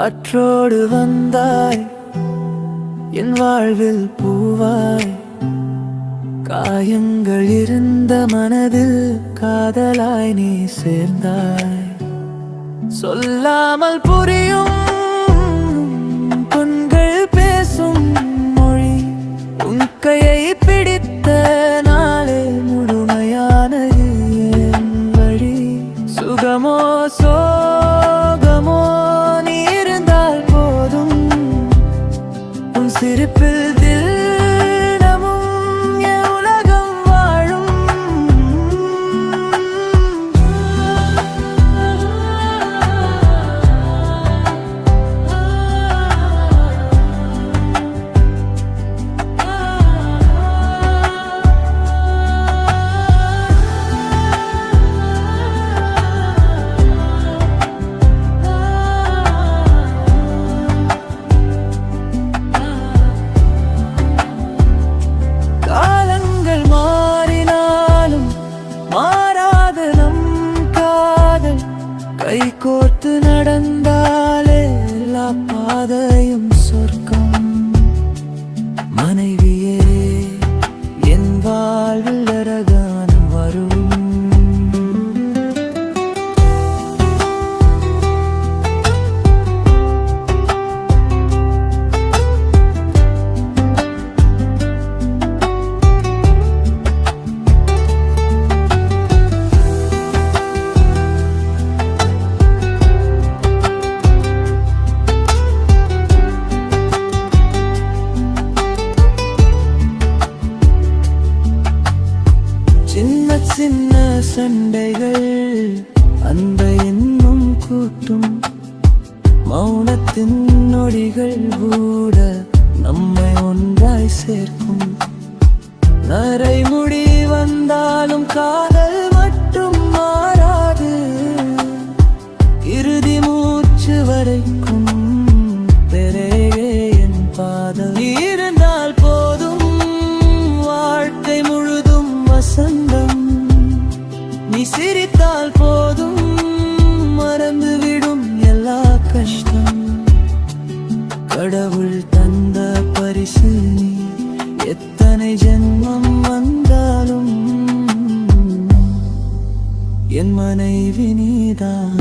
காற்றோடு வந்தாய் என் வாழ்வில் பூவாய், காயங்கள் இருந்த மனதில் காதலாய் நீ சேர்ந்தாய். சொல்லாமல் புரியும் கண்கள் பேசும் மொழி, உன் கையை பிடித்த நாளே முழுமையானது என் வழி. சுகமோ சோகமோ நீ இருந்தால் போதும், உன் சிரிப்பில் கை கோர்த்து நடந்தாலே எல்லா பாதையும் சொர்க்கம். மனைவியே என் வாழ்வில் அரகானம் வரும். சின்ன சண்டைகள் அந்த எண்ணம் கூட்டும், மௌனத்தின் நொடிகள் கூட நம்மை ஒன்றாய் சேர்க்கும். நரைமுடி வந்தாலும் காதல் மட்டும் மாறாது, இறுதி மூச்சு வரைக்கும் பெருகே என் பாதம். இருந்தால் போதும் வாழ்க்கை முழுதும் வசந்தம், நீ சிரித்தால் போதும் மறந்துவிடும் எல்லா கஷ்டம். கடவுள் தந்த பரிசு நீ, எத்தனை ஜென்மம் வந்தாலும் என் மனைவி நீதான்.